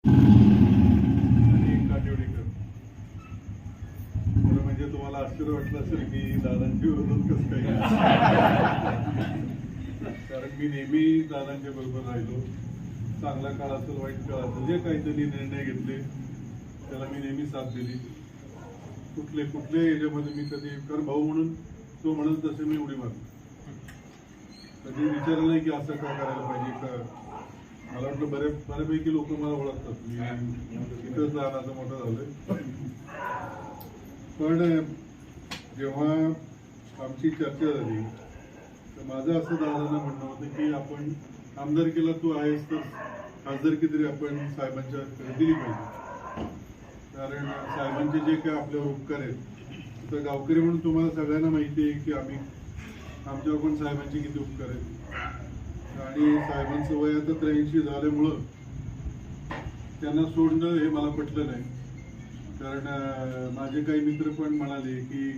आणि काटेवाडीकर. खरं म्हणजे तुम्हाला आश्चर्य वाटलं असेल की दादांच्या विरोधात कसं काही, कारण मी नेहमी दादांच्या बरोबर राहिलो. चांगला काळ असेल, वाईट काळ असेल, जे काहीतरी निर्णय घेतले त्याला मी नेहमी साथ दिली. कुठल्या याच्यामध्ये मी कधी, कारण भाऊ म्हणून तो म्हणत तसे मी उडी मारतो. कधी विचारलं नाही की असं काय करायला पाहिजे का. मला वाटलं बऱ्यापैकी लोक मला ओळखतात, मी इथंच लहानाचं मोठं झालोय. पण जेव्हा आमची चर्चा झाली तर माझं असं दादांना म्हणणं होतं की आपण आमदारकीला तू आहेस तर खासदारकी तरी आपण साहेबांच्या दिली पाहिजे. कारण साहेबांचे जे काय आपल्यावर उपकार आहेत, तर गावकरी म्हणून तुम्हाला सगळ्यांना माहिती आहे की आमच्यावर पण साहेबांचे किती उपकार आहेत. आणि साहेबांचं वय आता 83 झाल्यामुळं त्यांना सोडणं हे मला पटलं नाही. कारण माझे काही मित्र पण म्हणाले की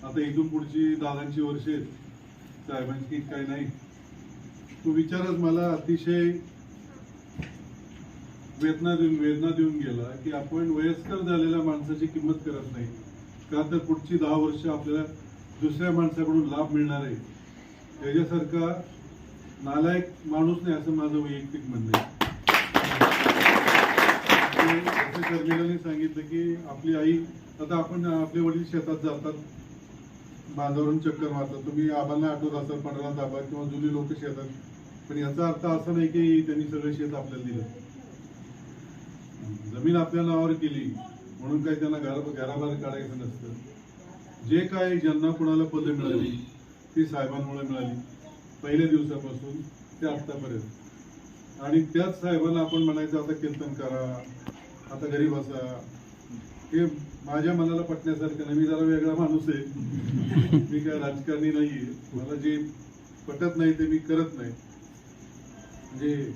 आता इथून पुढची दादांची वर्ष आहेत, साहेबांची काही नाही. तो विचारच मला अतिशय वेदना देऊन गेला की आपण वयस्कर झालेल्या माणसाची किंमत करत नाही का, तर पुढची 10 वर्ष आपल्याला दुसऱ्या माणसाकडून लाभ मिळणार आहे. त्याच्यासारखा नालायक माणूस नाही असं माझं वैयक्तिक म्हणणं आहे. कर्मिलांनी सांगितलं की आपली आई, आता आपण आपले वडील शेतात जातात, बांधावरून चक्कर मारतात. तुम्ही आबांना आठवत असाल 15 ताबा किंवा जुनी लोक शेतात. पण याचा अर्थ असा नाही की त्यांनी सगळं शेत आपल्याला दिलं. जमीन आपल्या नावावर केली म्हणून काही त्यांना घराबाहेर काढायचं नसतं. जे काय ज्यांना कुणाला पदं मिळाली ती साहेबांमुळे मिळाली, पहिल्या दिवसापासून ते आत्तापर्यंत. आणि त्याच साहेबांना आपण म्हणायचं आता कीर्तन करा, आता घरी बसा, हे माझ्या मनाला पटण्यासारखं नाही. मी जरा वेगळा माणूस आहे, मी काय राजकारणी नाहीये. मला जे पटत नाही ते मी करत नाही. म्हणजे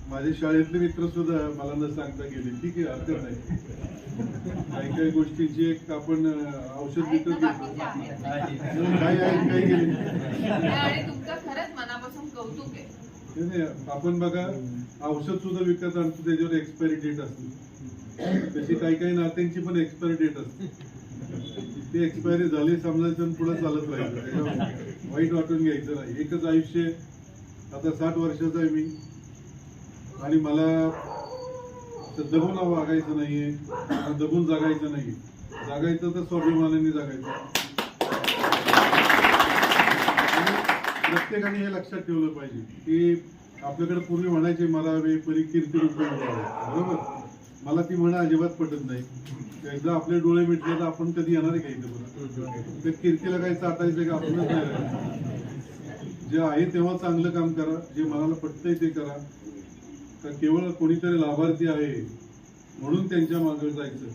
माझे शाळेतले मित्र सुद्धा मला न सांगता गेले, ठीक आहे हरकत नाही. काही गोष्टींची एक आपण औषध विकत घेतो, काही गेले. आपण बघा औषध सुद्धा विकत आणतो, त्याच्यावर एक्सपायरी डेट असते. त्याची काही नात्यांची पण एक्सपायरी डेट असते. ती एक्सपायरी झाली समजायचं आणि पुढे चालत राहायचं, वाईट वाटून घ्यायचं नाही. एकच आयुष्य, आता 60 वर्षाचा आहे मी, आणि मला दबून वागायचं नाहीये, दबून जगायचं नाही. जगायचं तर स्वाभिमानाने जगायचं. प्रत्येकाने हे लक्षात ठेवलं पाहिजे की आपल्याकडे पूर्वी म्हणायचे मरावे परी कीर्ती रूपे मरावे, बरोबर. मला ती म्हणा अजिबात पटत नाही. एकदा आपले डोळे मिटले तर आपण कधी येणार आहे का इथं बरं. त्या कीर्तीला काही चाटायचं का आपणच नाही. जे आहे तेव्हा चांगलं काम करा, जे मनाला पटतंय ते करा. तर केवळ कोणीतरी लाभार्थी आहे म्हणून त्यांच्या मागे जायचं,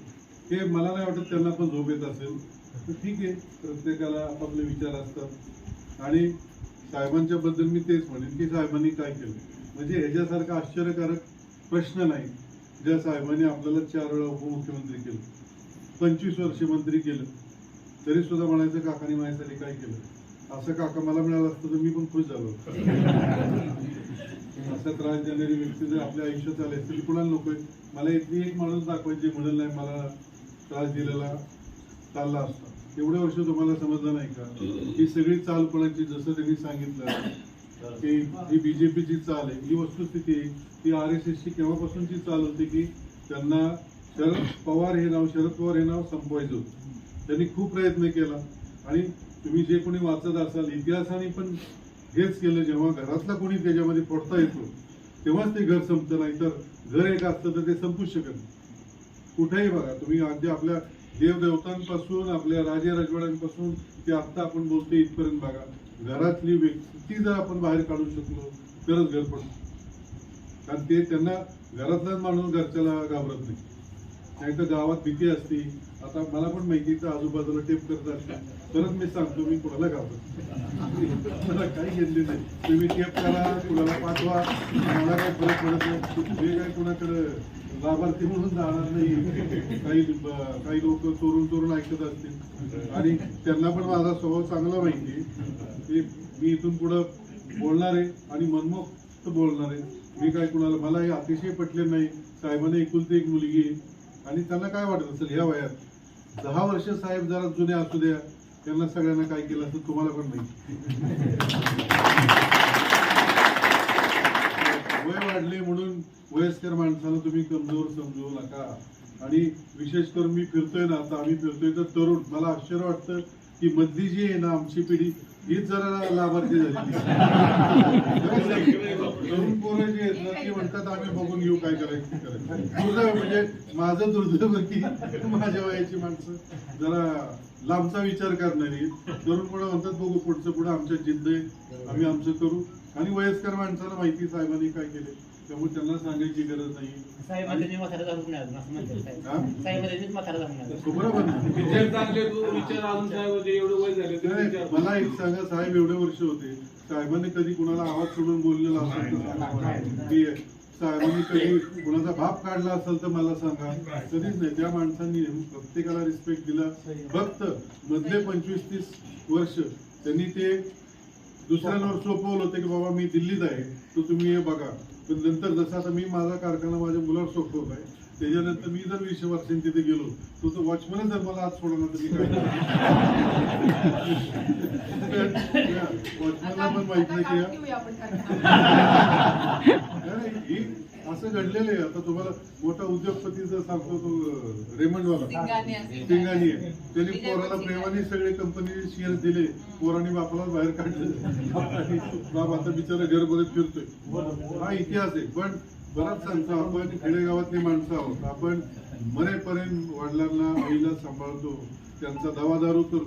हे मला नाही वाटत त्यांना पण झोप येत असेल. तर ठीक आहे, प्रत्येकाला आपापले विचार असतात. आणि साहेबांच्या बद्दल मी तेच म्हणेन की साहेबांनी काय केलं म्हणजे ह्याच्यासारखा आश्चर्यकारक प्रश्न नाही. ज्या साहेबांनी आपल्याला 4 वेळा उपमुख्यमंत्री केलं, 25 वर्ष मंत्री केलं, तरी सुद्धा म्हणायचं काकांनी माझ्यासाठी काय केलं. असं काका मला मिळालं असतं तर मी पण खुश झालो. असा त्रास देणारी व्यक्ती जर आपल्या आयुष्यात आली असतील कुणाला नकोय. मला इथली एक माणूस दाखवायची म्हणून नाही मला त्रास दिलेला चालला असता. एवढ्या वर्ष तुम्हाला समजलं नाही का ही सगळी चाल कोणाची, जसं त्यांनी सांगितलं की ही बीजेपीची चाल आहे. ही वस्तुस्थिती ही RSSची केव्हापासूनची चाल होती की त्यांना शरद पवार हे नाव संपवायचं होतं. त्यांनी खूप प्रयत्न केला. आणि तुम्ही जे कोणी वाचत असाल इतिहासाने पण हेच केलं. जेव्हा घरातला कोणी त्याच्यामध्ये फोडता येतो तेव्हाच ते घर संपतं, नाही तर घर एक असतं तर ते संपूच शकत नाही. कुठेही बघा तुम्ही, अगदी आपल्या देवदेवतांपासून आपल्या राजे राजवाड्यांपासून ते आत्ता आपण बोलतो इथपर्यंत बघा, घरातली व्यक्ती जर आपण बाहेर काढू शकलो तरच घर पडतो. कारण ते त्यांना घरातलाच माणूस घरच्याला घाबरत नाही, नाही तर गावात भीती असते. आता मला पण माहिती तर आजूबाजूला टेप करत असते, परत मी सांगतो मी कुणाला घाबरत मला काही घेतले नाही. तुम्ही टेप करा, कुणाला पाठवा, मला काही फरक पडत नाही. हे काय कुणाकडे लाभार्थी म्हणून जाणार नाही. काही लोक चोरून ऐकत असतील आणि त्यांना पण माझा स्वभाव चांगला माहिती की मी इथून पुढं बोलणार आहे आणि मनमोक्त बोलणार आहे. मी काय कुणाला, मला हे अतिशय पटले नाही. साहेबांना एकुलती एक मुलगी आहे आणि त्यांना काय वाटत असेल ह्या वयात 10 वर्ष साहेब जरा जुने असू द्या, त्यांना सगळ्यांना काय केलं असं तुम्हाला पण नाही. वय वाढले म्हणून वयस्कर माणसाला तुम्ही कमजोर समजू नका. आणि विशेष करून मी फिरतोय ना, आता आम्ही फिरतोय तर तरुण, मला आश्चर्य वाटतं की मधली जी आहे ना आमची पिढी हीच जरा लाभार्थी झाली. तरुण पोरं जी आहेत ना ती म्हणतात आम्ही बघून घेऊ काय करायचं करायचं. दुर्दैव म्हणजे माझं दुर्दैव की माझ्या वयाची माणसं जरा लांबचा विचार करणारी. तरुण पोरं म्हणतात बघू पुढचं पुढं आमच्या जिद्द आहे, आम्ही आमचं करू. आणि वयस्कर माणसाला माहिती साहेबांनी काय केले, त्यामुळे त्यांना सांगायची गरज नाही. मला एक सांगा, साहेब एवढे वर्ष होते, साहेबांनी कधी कुणाला आवाज सोडून बोललेला असेल तर साहेबांनी कधी कुणाचा भाप काढला असेल तर मला सांगा. कधीच नाही. त्या माणसांनी प्रत्येकाला रिस्पेक्ट दिला. फक्त मधले 25-30 वर्ष त्यांनी ते दुसऱ्यांवर सोपवलं होतं की बाबा मी दिल्लीत आहे तर तुम्ही हे बघा. पण नंतर जसं आता मी माझा कारखाना माझ्या मुलावर सोपवलाय, त्याच्यानंतर मी जर 20 वर्षांनी तिथे गेलो तो वॉचमन जर मला आज सोडवला तर मी काय वॉचमनला पण माहित नाही की असं घडलेलं आहे. आता तुम्हाला मोठा उद्योगपतीचा सांगतो तो रेमंडवाला सिंगानी आहे, त्यांनी पोराला प्रेमाने सगळे कंपनीचे शेअर दिले, पोराने बापाला बाहेर काढलं आणि बाप आता बिचारा घरमध्ये फिरतोय. हा इतिहास आहे. पण बराच सांगतो आपण खेडेगावातली माणसं आहोत, आपण मरेपर्यंत वडिलांना आईला सांभाळतो, त्यांचा दवादारू करतो.